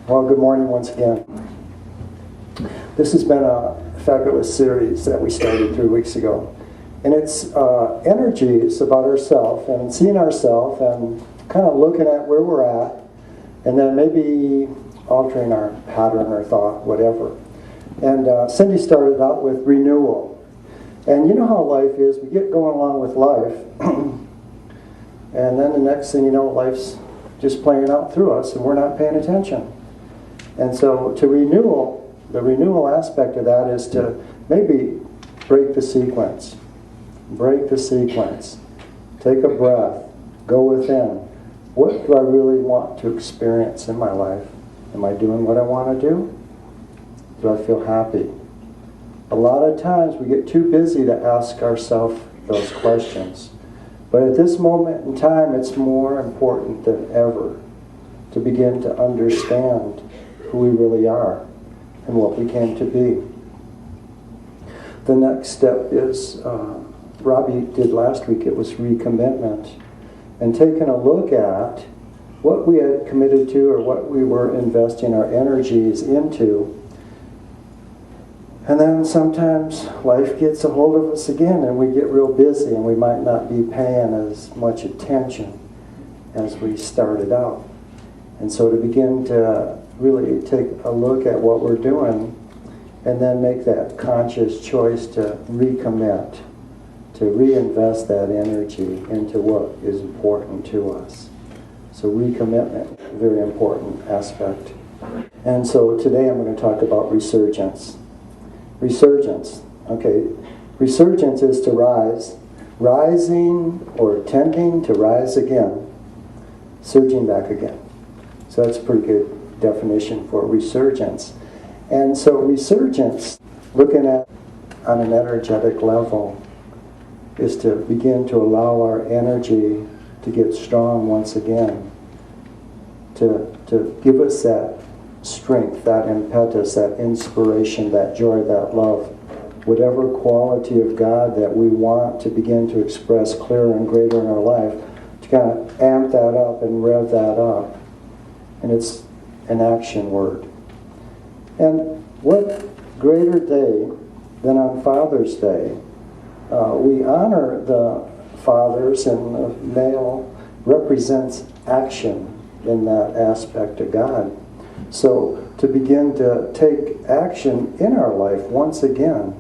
Well, good morning once again. This has been a fabulous series that we started 3 weeks ago. And it's energies about ourselves and seeing ourselves and kind of looking at where we're at and then maybe altering our pattern or thought, whatever. And Cindy started out with renewal. And you know how life is. We get going along with life. And then the next thing you know, life's just playing out through us and we're not paying attention. And so to renewal, the renewal aspect of that is to maybe break the sequence. Break the sequence. Take a breath. Go within. What do I really want to experience in my life? Am I doing what I want to do? Do I feel happy? A lot of times we get too busy to ask ourselves those questions. But at this moment in time, it's more important than ever to begin to understand who we really are and what we came to be. The next step is, Robbie did last week, it was recommitment. And taking a look at what we had committed to or what we were investing our energies into. And then sometimes life gets a hold of us again and we get real busy and we might not be paying as much attention as we started out. And so to begin to really take a look at what we're doing and then make that conscious choice to recommit, to reinvest that energy into what is important to us. So recommitment, very important aspect. And so today I'm going to talk about resurgence. Resurgence, okay. Resurgence is to rise, rising or tending to rise again, surging back again. So that's a pretty good definition for resurgence. And so resurgence, looking at on an energetic level, is to begin to allow our energy to get strong once again, to give us that strength, that impetus, that inspiration, that joy, that love, whatever quality of God that we want to begin to express clearer and greater in our life, to kind of amp that up and rev that up. And it's an action word. And what greater day than on Father's Day? We honor the fathers, and the male represents action in that aspect of God. So to begin to take action in our life once again,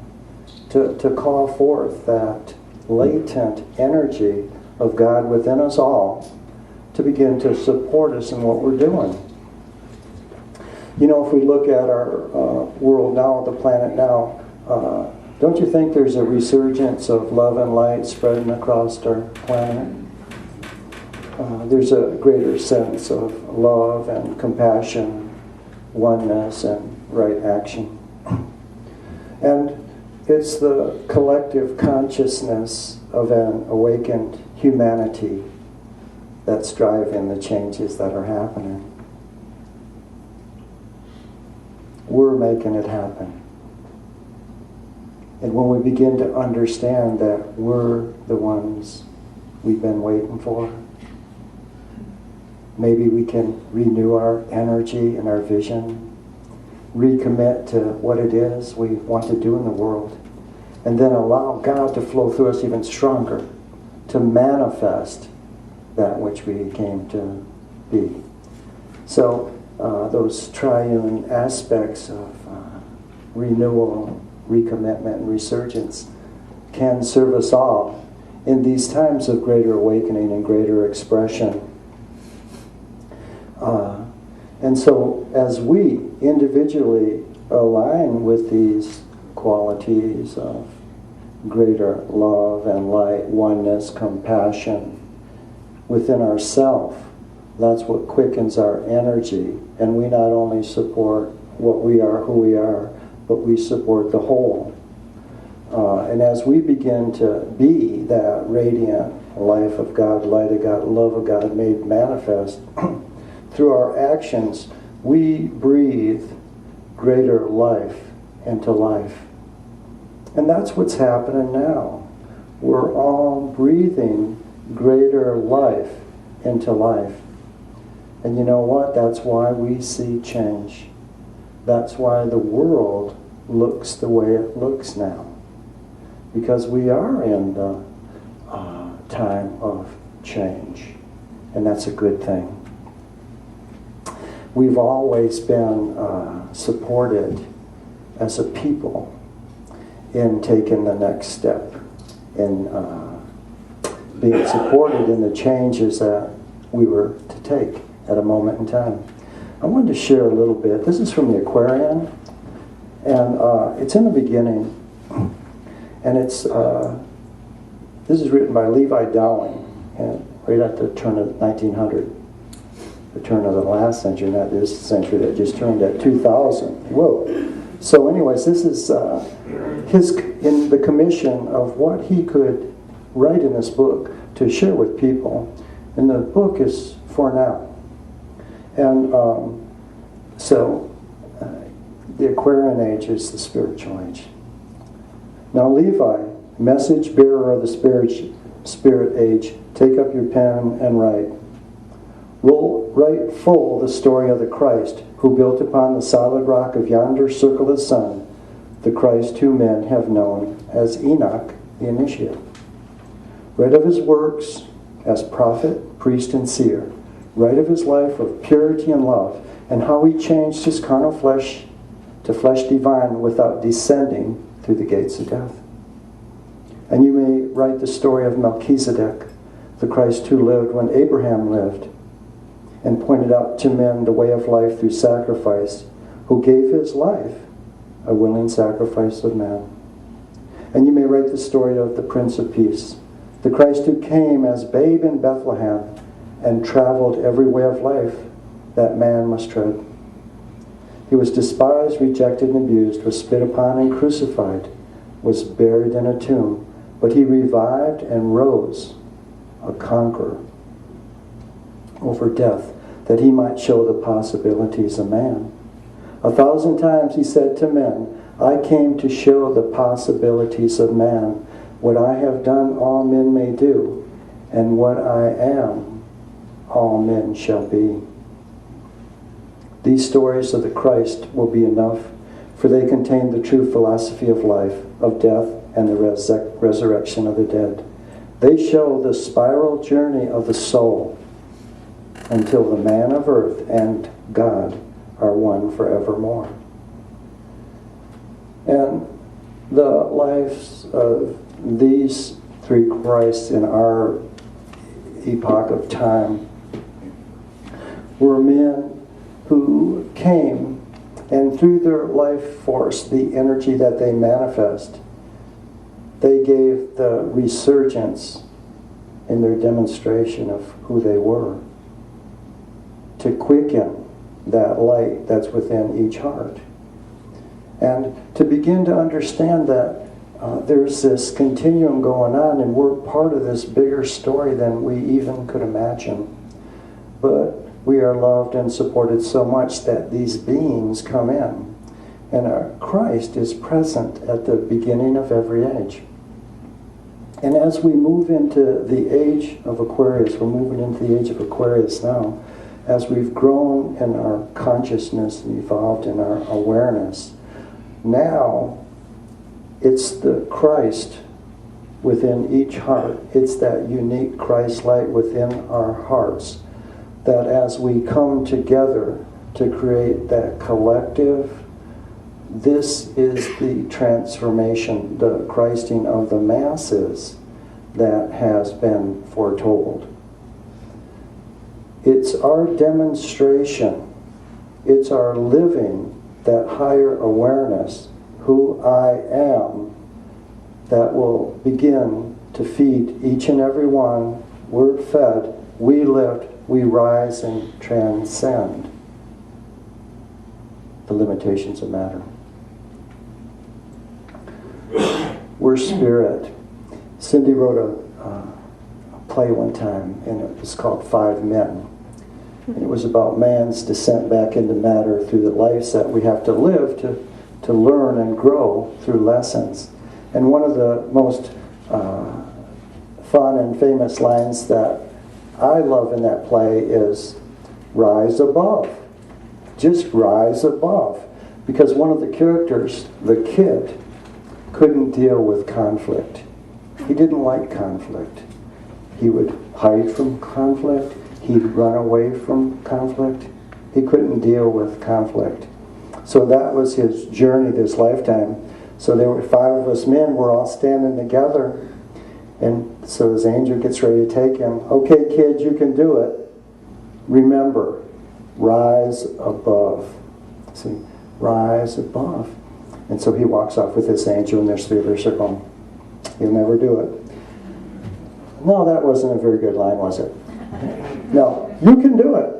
to call forth that latent energy of God within us all, to begin to support us in what we're doing. You know, if we look at our world now, the planet now, don't you think there's a resurgence of love and light spreading across our planet? There's a greater sense of love and compassion, oneness, and right action. And it's the collective consciousness of an awakened humanity that's driving the changes that are happening. We're making it happen. And when we begin to understand that we're the ones we've been waiting for, maybe we can renew our energy and our vision, recommit to what it is we want to do in the world, and then allow God to flow through us even stronger, to manifest that which we came to be. So those triune aspects of renewal, recommitment, and resurgence can serve us all in these times of greater awakening and greater expression. And so as we individually align with these qualities of greater love and light, oneness, compassion within ourselves, that's what quickens our energy. And we not only support what we are, who we are, but we support the whole. And as we begin to be that radiant life of God, light of God, love of God made manifest, through our actions, we breathe greater life into life. And that's what's happening now. We're all breathing greater life into life. And you know what? That's why we see change. That's why the world looks the way it looks now. Because we are in the time of change. And that's a good thing. We've always been supported as a people in taking the next step, in being supported in the changes that we were to take at a moment in time. I wanted to share a little bit. This is from the Aquarian, and it's in the beginning, and it's this is written by Levi Dowling, and right at the turn of 1900, the turn of the last century, not this century that just turned at 2000. Whoa! So, anyways, this is his in the commission of what he could write in this book to share with people, and the book is for now. And the Aquarian Age is the spiritual age. Now, Levi, message bearer of the spirit age, take up your pen and write. Write full the story of the Christ, who built upon the solid rock of yonder circle of sun, the Christ whom men have known as Enoch the initiate. Write of his works as prophet, priest, and seer. Write of his life of purity and love, and how he changed his carnal flesh to flesh divine without descending through the gates of death. And you may write the story of Melchizedek, the Christ who lived when Abraham lived, and pointed out to men the way of life through sacrifice, who gave his life a willing sacrifice of man. And you may write the story of the Prince of Peace, the Christ who came as babe in Bethlehem and traveled every way of life that man must tread. He was despised, rejected, and abused, was spit upon and crucified, was buried in a tomb, but he revived and rose, a conqueror over death, that he might show the possibilities of man. 1,000 times he said to men, I came to show the possibilities of man. What I have done, all men may do, and what I am, all men shall be. These stories of the Christ will be enough, for they contain the true philosophy of life, of death, and the resurrection of the dead. They show the spiral journey of the soul until the man of earth and God are one forevermore. And the lives of these three Christs in our epoch of time were men who came, and through their life force, the energy that they manifest, they gave the resurgence in their demonstration of who they were, to quicken that light that's within each heart. And to begin to understand that there's this continuum going on, and we're part of this bigger story than we even could imagine. But we are loved and supported so much that these beings come in, and our Christ is present at the beginning of every age. And as we move into the age of Aquarius, we're moving into the age of Aquarius now, as we've grown in our consciousness and evolved in our awareness, now it's the Christ within each heart. It's that unique Christ light within our hearts that as we come together to create that collective, this is the transformation, the Christing of the masses that has been foretold. It's our demonstration, it's our living that higher awareness, who I am, that will begin to feed each and every one. We're fed, we lift, we rise and transcend the limitations of matter. We're spirit. Cindy wrote a play one time, and it was called 5 Men. And it was about man's descent back into matter through the lives that we have to live to learn and grow through lessons. And one of the most fun and famous lines that I love in that play is, rise above. Just rise above. Because one of the characters, the kid, couldn't deal with conflict. He didn't like conflict. He would hide from conflict. He'd run away from conflict. He couldn't deal with conflict. So that was his journey this lifetime. So there were 5 of us men, we're all standing together. And so his angel gets ready to take him. Okay, kid, you can do it. Remember, rise above. See, rise above. And so he walks off with this angel, and there's 3 others are going, you'll never do it. No, that wasn't a very good line, was it? No, you can do it.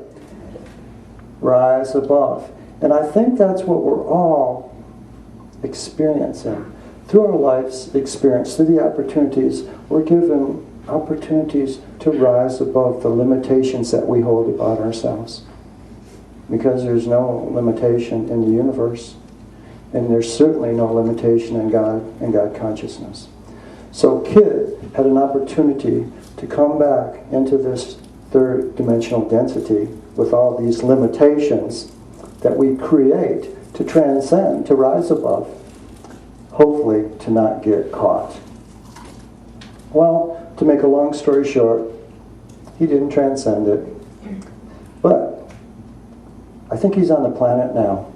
Rise above. And I think that's what we're all experiencing. Through our life's experience, through the opportunities, we're given opportunities to rise above the limitations that we hold about ourselves. Because there's no limitation in the universe. And there's certainly no limitation in God and God consciousness. So Kid had an opportunity to come back into this 3rd dimensional density with all these limitations that we create to transcend, to rise above, hopefully to not get caught. Well, to make a long story short, he didn't transcend it. But I think he's on the planet now.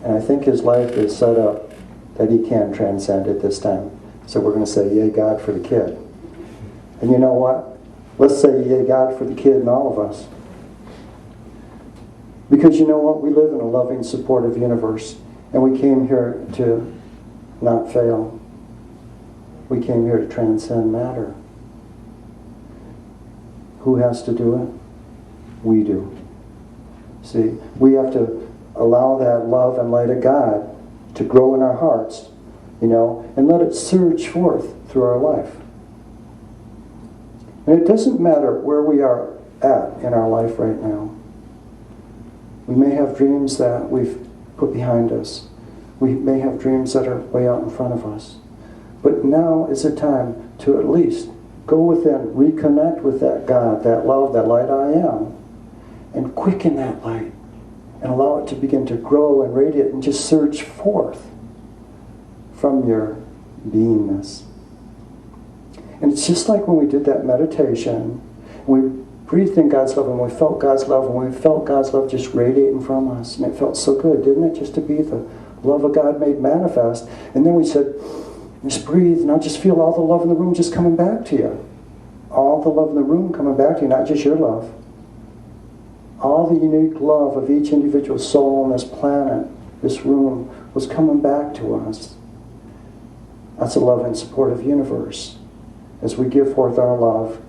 And I think his life is set up that he can transcend it this time. So we're going to say, yay God for the kid. And you know what? Let's say yay God for the kid and all of us. Because you know what? We live in a loving, supportive universe. And we came here to not fail. We came here to transcend matter. Who has to do it? We do. See, we have to allow that love and light of God to grow in our hearts, and let it surge forth through our life. And it doesn't matter where we are at in our life right now. We may have dreams that we've put behind us. We may have dreams that are way out in front of us. But now is the time to at least go within, reconnect with that God, that love, that light I am, and quicken that light and allow it to begin to grow and radiate and just surge forth from your beingness. And it's just like when we did that meditation, we breathed in God's love and we felt God's love, and we felt God's love just radiating from us. And it felt so good, didn't it? Just to be the love of God made manifest. And then we said, just breathe, and I'll just feel all the love in the room just coming back to you. All the love in the room coming back to you, not just your love. All the unique love of each individual soul on this planet, this room, was coming back to us. That's a loving, supportive universe. As we give forth our love,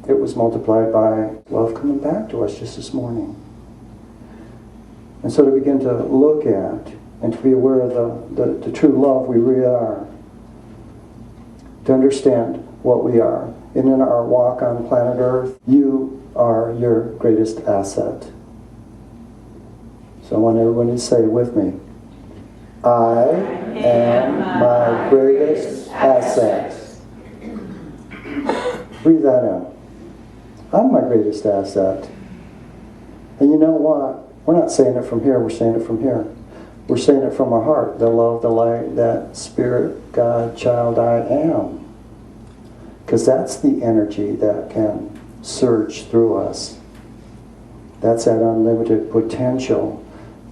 it was multiplied by love coming back to us just this morning. And so to begin to look at and to be aware of the true love we really are, to understand what we are. And in our walk on planet Earth, you are your greatest asset. So I want everyone to say with me, I am my greatest asset. Breathe that in. I'm my greatest asset. And you know what? We're not saying it from here, we're saying it from here. We're saying it from our heart, the love, the light, that spirit, God, child I am. Because that's the energy that can surge through us. That's that unlimited potential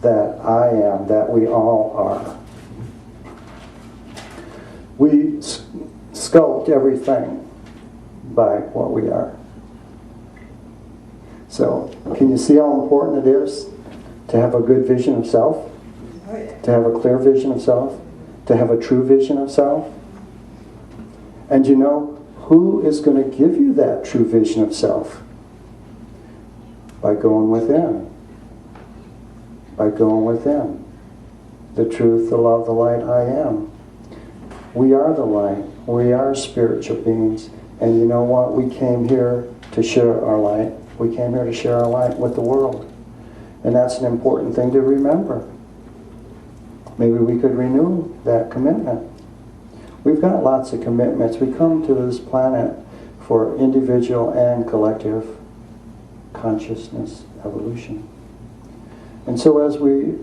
that I am, that we all are. We sculpt everything by what we are. So, can you see how important it is to have a good vision of self? To have a clear vision of self? To have a true vision of self? And you know, who is going to give you that true vision of self? By going within. By going within. The truth, the love, the light I am. We are the light. We are spiritual beings. And you know what? We came here to share our light. We came here to share our light with the world. And that's an important thing to remember. Maybe we could renew that commitment. We've got lots of commitments. We come to this planet for individual and collective consciousness evolution. And so as we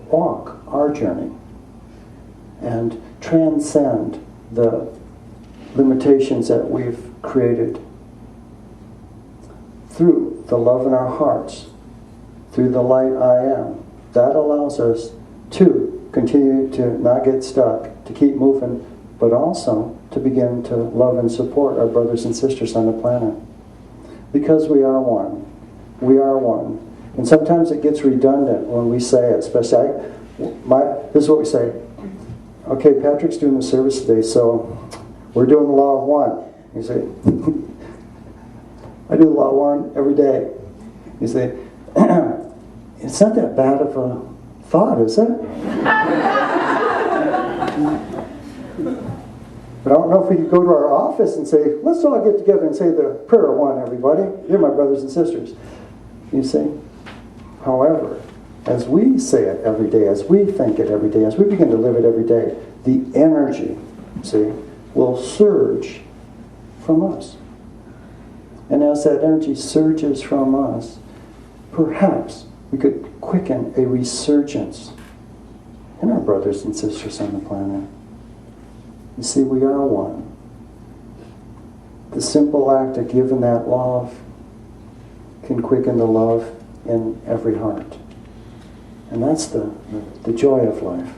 walk our journey and transcend the limitations that we've created through the love in our hearts, through the light I am, that allows us to continue to not get stuck, to keep moving, but also to begin to love and support our brothers and sisters on the planet. Because we are one. We are one. And sometimes it gets redundant when we say it, especially this is what we say. Okay, Patrick's doing the service today, so we're doing the law of one. You say, I do the law of one every day. You say, it's not that bad of a thought, is it? But I don't know if we could go to our office and say, let's all get together and say the prayer of one, everybody. You're my brothers and sisters. You see? However, as we say it every day, as we think it every day, as we begin to live it every day, the energy, see, will surge from us. And as that energy surges from us, perhaps we could quicken a resurgence in our brothers and sisters on the planet. You see, we are one. The simple act of giving that love can quicken the love in every heart. And that's the joy of life.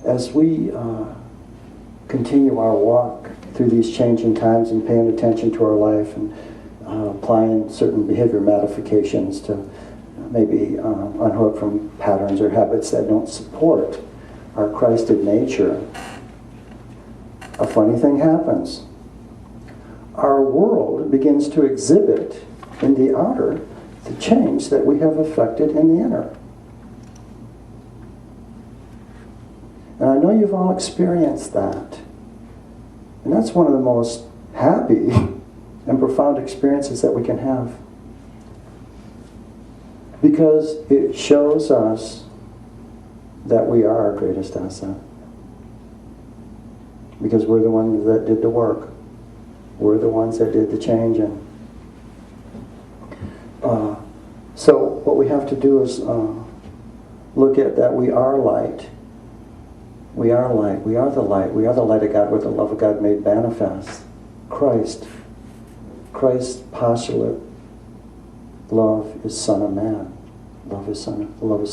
As we continue our walk through these changing times and paying attention to our life and applying certain behavior modifications to maybe unhook from patterns or habits that don't support our Christed nature, a funny thing happens. Our world begins to exhibit in the outer the change that we have affected in the inner. And I know you've all experienced that. And that's one of the most happy and profound experiences that we can have. Because it shows us that we are our greatest asset. Because we're the ones that did the work. We're the ones that did the changing. So what we have to do is look at that we are light. We are light. We are the light. We are the light of God. We're the love of God made manifest. Christ. Christ's postulate. Love is Son of Man. Love is Son of God. Love is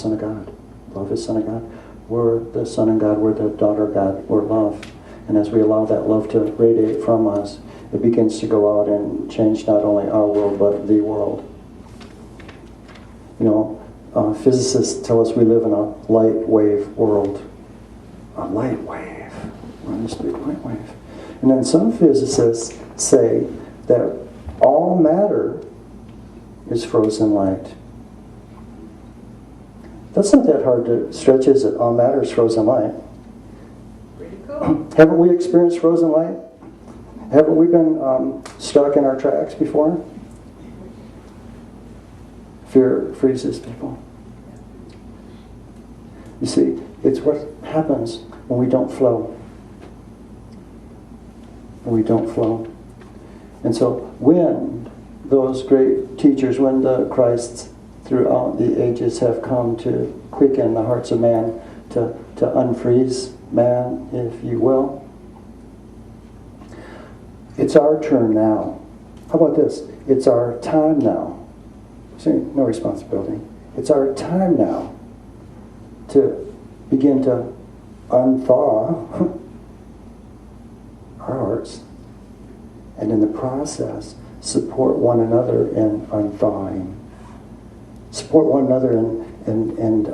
Son of God. We're the Son of God. We're the daughter of God. We're love. And as we allow that love to radiate from us, it begins to go out and change not only our world, but the world. Physicists tell us we live in a light wave world. A light wave. We're in this big light wave. And then some physicists say that all matter is frozen light. That's not that hard to stretch, is it? All matter is frozen light. Pretty cool. Haven't we experienced frozen light? Haven't we been stuck in our tracks before? Fear freezes people. You see, it's what happens when we don't flow. When we don't flow. And so when those great teachers, when the Christs throughout the ages have come to quicken the hearts of man, to unfreeze man, if you will, it's our turn now. How about this? It's our time now. See, no responsibility. It's our time now to begin to unthaw our hearts, and in the process support one another in unthawing. Support one another in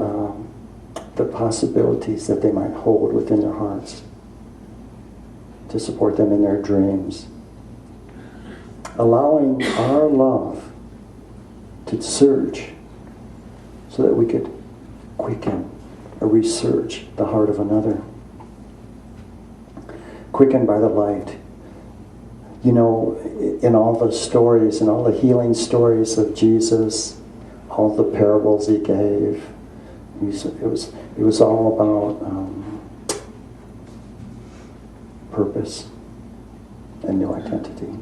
the possibilities that they might hold within their hearts. To support them in their dreams. Allowing our love to surge so that we could quicken or resurge the heart of another. Quickened by the light. In all the stories and all the healing stories of Jesus, all the parables he gave, it was all about purpose and new identity.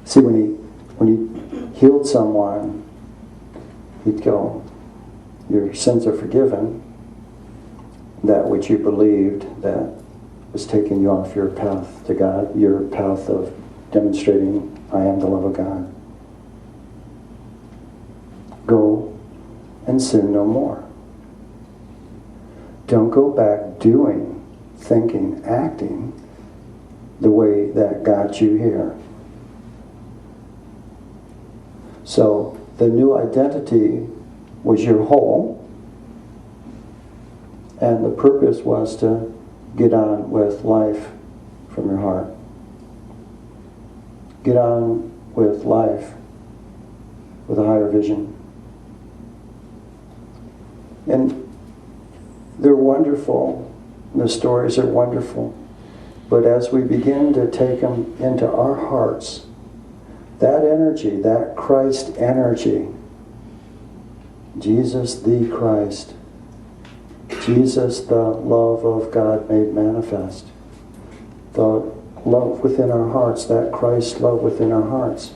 See, when he healed someone, he'd go, your sins are forgiven. That which you believed that was taking you off your path to God, your path of demonstrating I am the love of God. Go and sin no more. Don't go back doing, thinking, acting the way that got you here. So the new identity was your whole, and the purpose was to get on with life from your heart. Get on with life with a higher vision. And they're wonderful. The stories are wonderful. But as we begin to take them into our hearts, that energy, that Christ energy, Jesus the Christ, Jesus the love of God made manifest, the love within our hearts, that Christ love within our hearts,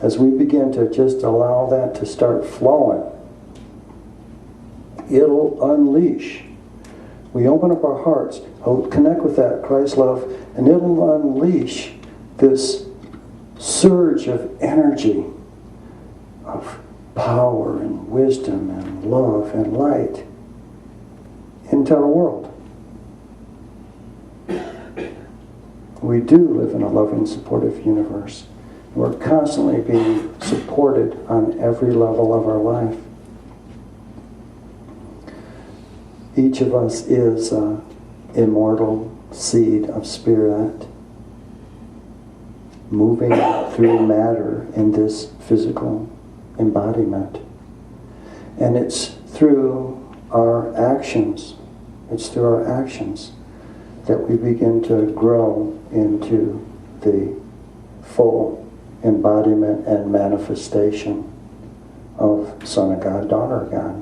as we begin to just allow that to start flowing, it'll unleash. We open up our hearts, connect with that Christ love, and it'll unleash this surge of energy, of power and wisdom and love and light into our world. We do live in a loving, supportive universe. We're constantly being supported on every level of our life. Each of us is an immortal seed of spirit moving through matter in this physical embodiment. And it's through our actions, that we begin to grow into the full embodiment and manifestation of Son of God, Daughter of God.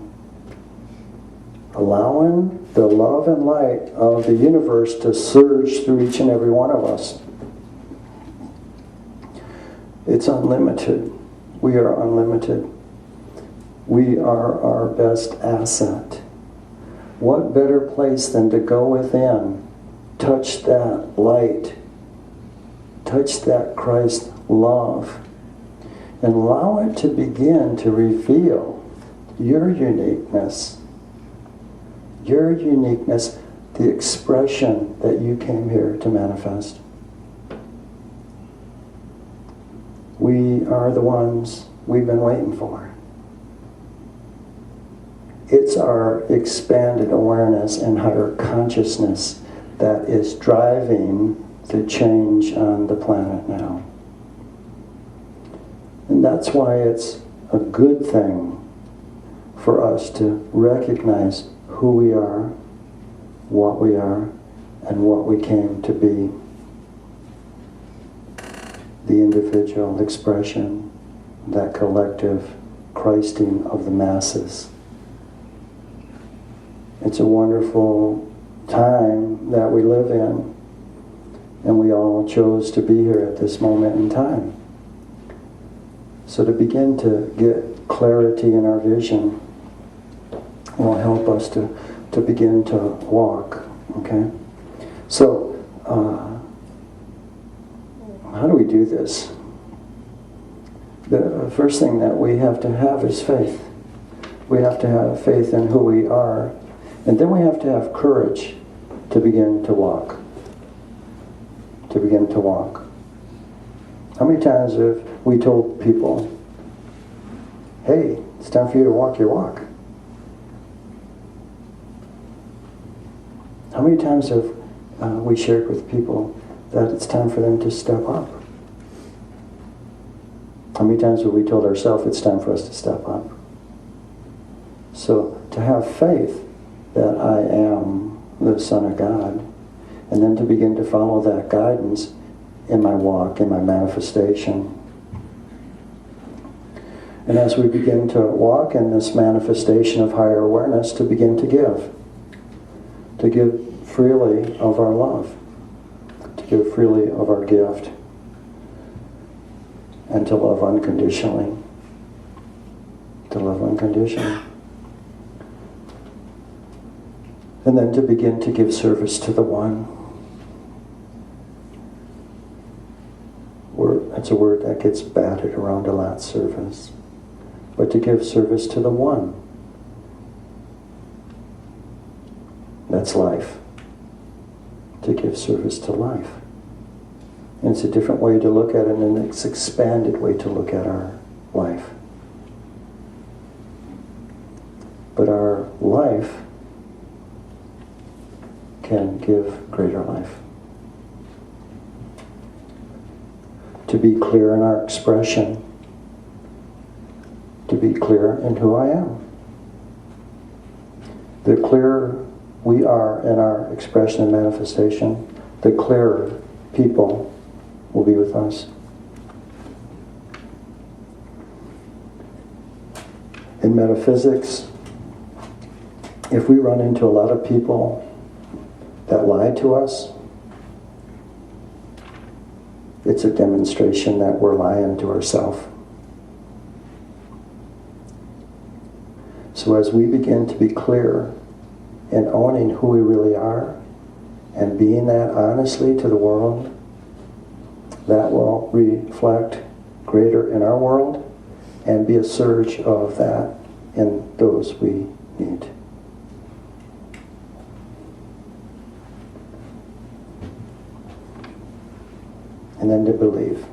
Allowing the love and light of the universe to surge through each and every one of us. It's unlimited. We are unlimited. We are our best asset. What better place than to go within, touch that light, touch that Christ love, and allow it to begin to reveal your uniqueness, the expression that you came here to manifest. We are the ones we've been waiting for. It's our expanded awareness and higher consciousness that is driving the change on the planet now. And that's why it's a good thing for us to recognize who we are, and what we came to be. The individual expression, that collective Christing of the masses. It's a wonderful time that we live in, and we all chose to be here at this moment in time. So to begin to get clarity in our vision will help us to begin to walk, okay? So, how do we do this? The first thing that we have to have is faith. We have to have faith in who we are, and then we have to have courage to begin to walk. To begin to walk. How many times have we told people, hey, it's time for you to walk your walk? How many times have we shared with people that it's time for them to step up? How many times have we told ourselves it's time for us to step up? So to have faith that I am the Son of God, and then to begin to follow that guidance in my walk, in my manifestation. And as we begin to walk in this manifestation of higher awareness, to begin to give freely of our love, to give freely of our gift. and to love unconditionally. To love unconditionally. And then to begin to give service to the One. That's a word that gets batted around a lot, service. But to give service to the One. That's life. To give service to life. And it's a different way to look at it, and it's an expanded way to look at our life. But our life can give greater life. To be clear in our expression. To be clear in who I am. The clearer we are in our expression and manifestation, the clearer people will be with us. In metaphysics, if we run into a lot of people that lie to us, it's a demonstration that we're lying to ourselves. So as we begin to be clear in owning who we really are and being that honestly to the world, that will reflect greater in our world and be a surge of that in those we need. And then to believe,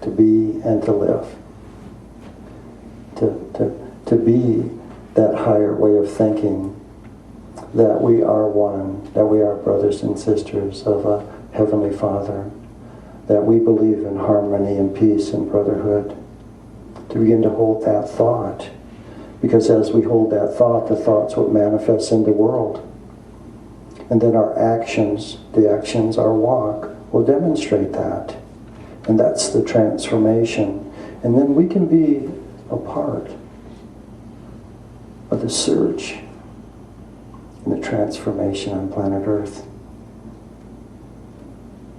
to be and to live, to be that higher way of thinking, that we are one, that we are brothers and sisters of a Heavenly Father, that we believe in harmony and peace and brotherhood, to begin to hold that thought. Because as we hold that thought, the thought's what manifests in the world. And then our actions, our walk, will demonstrate that. And that's the transformation. And then we can be a part of the surge and the transformation on planet Earth.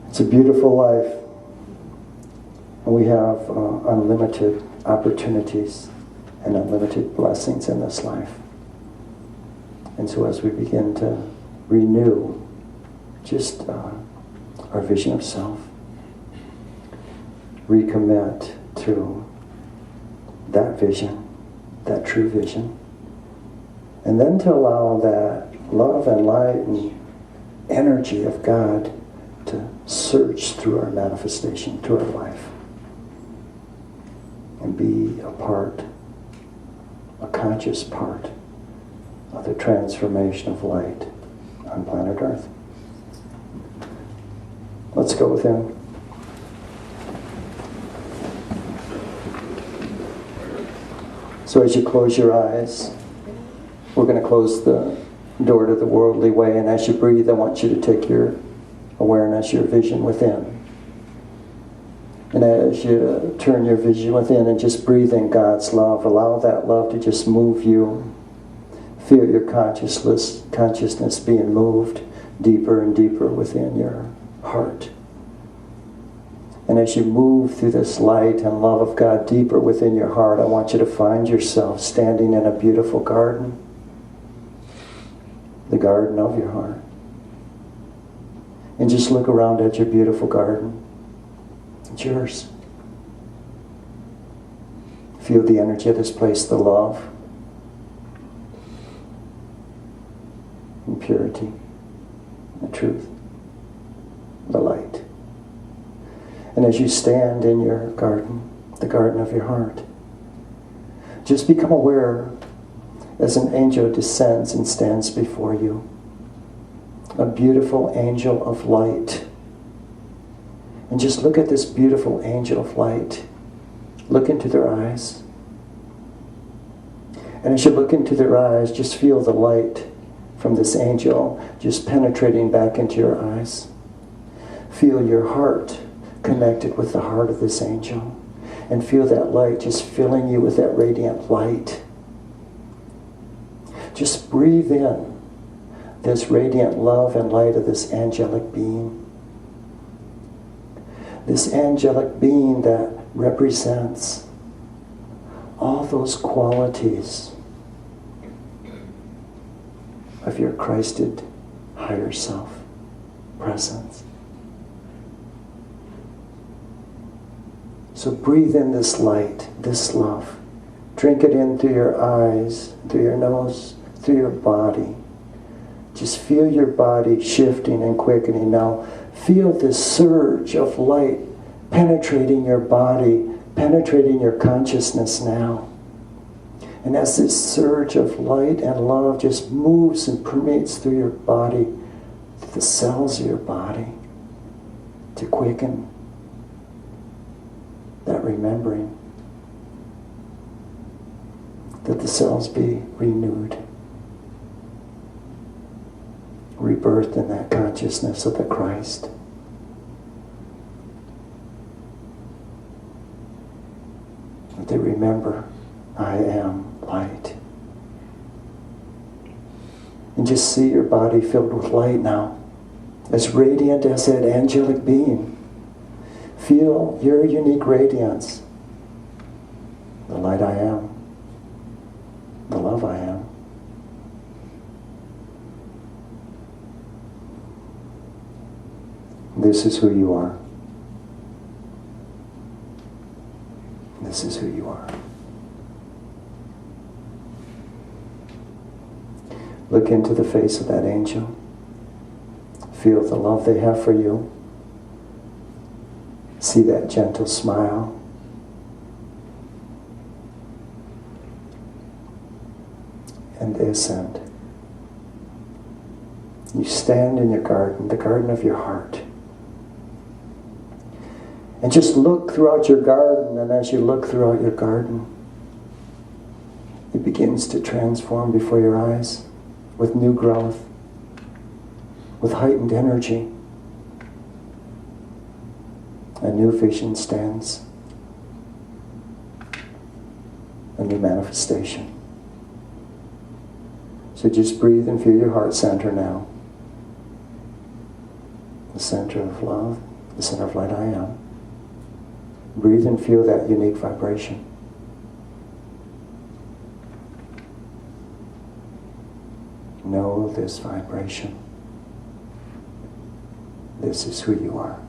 It's a beautiful life. And we have unlimited opportunities and unlimited blessings in this life. And so as we begin to renew just our vision of self, recommit to that vision, that true vision, and then to allow that love and light and energy of God to surge through our manifestation, through our life, and be a part, a conscious part of the transformation of light on planet Earth. Let's go with him. So as you close your eyes, we're going to close the door to the worldly way, and as you breathe, I want you to take your awareness, your vision within. And as you turn your vision within and just breathe in God's love, allow that love to just move you. Feel your consciousness being moved deeper and deeper within your heart. And as you move through this light and love of God deeper within your heart, I want you to find yourself standing in a beautiful garden. The garden of your heart. And just look around at your beautiful garden. It's yours. Feel the energy of this place, the love, and purity, the truth, the light. And as you stand in your garden, the garden of your heart, just become aware as an angel descends and stands before you. A beautiful angel of light. And just look at this beautiful angel of light. Look into their eyes. And as you look into their eyes, just feel the light from this angel just penetrating back into your eyes. Feel your heart connected with the heart of this angel. And feel that light just filling you with that radiant light. Just breathe in this radiant love and light of this angelic being. this angelic being that represents all those qualities of your Christed higher self presence. So breathe in this light, this love. Drink it in through your eyes, through your nose, through your body. Just feel your body shifting and quickening. Now feel this surge of light penetrating your body, penetrating your consciousness now. And as this surge of light and love just moves and permeates through your body, the cells of your body, to quicken that remembering, that the cells be renewed, rebirthed in that consciousness of the Christ. That they remember, I am light. And just see your body filled with light now, as radiant as that angelic being. Feel your unique radiance. The light I am. The love I am. This is who you are. This is who you are. Look into the face of that angel. Feel the love they have for you. See that gentle smile. And they ascend. You stand in your garden, the garden of your heart. And just look throughout your garden, and as you look throughout your garden, it begins to transform before your eyes with new growth, with heightened energy. A new vision stands, a new manifestation. So just breathe and feel your heart center now. The center of love, the center of light I am. Breathe and feel that unique vibration. Know this vibration. This is who you are.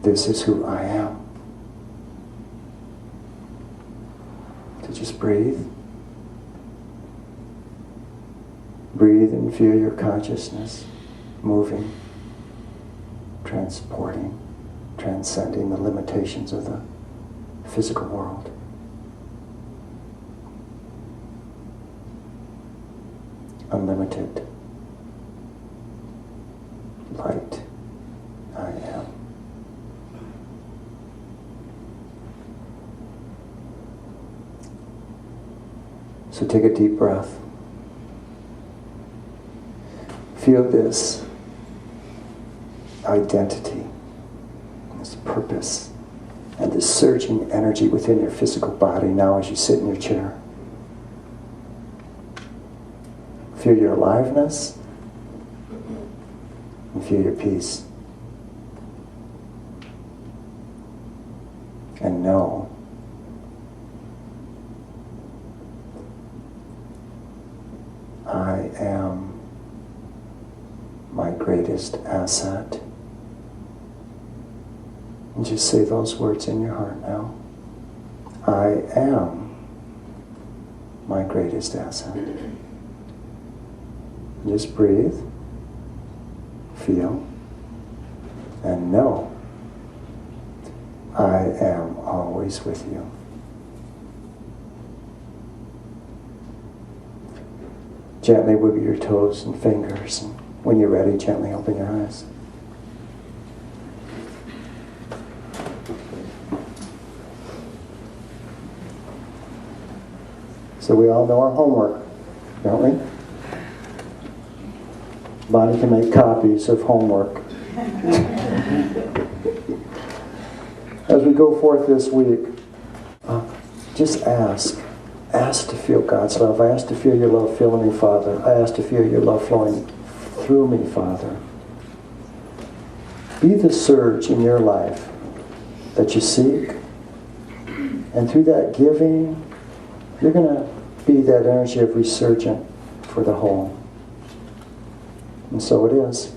This is who I am. So just breathe. Breathe and feel your consciousness moving, transporting, transcending the limitations of the physical world. Unlimited light I am. So take a deep breath. Feel this identity, this purpose, and this surging energy within your physical body now as you sit in your chair. Feel your aliveness and feel your peace. And know I am my greatest asset. And just say those words in your heart now. I am my greatest asset. Just breathe, feel, and know I am always with you. Gently wiggle your toes and fingers, and when you're ready, gently open your eyes. So we all know our homework, don't we? Body can make copies of homework. As we go forth this week, just ask. Ask to feel God's love. I ask to feel your love filling me, Father. I ask to feel your love flowing through me, Father. Be the surge in your life that you seek. And through that giving, you're going to be that energy of resurgent for the whole. And so it is.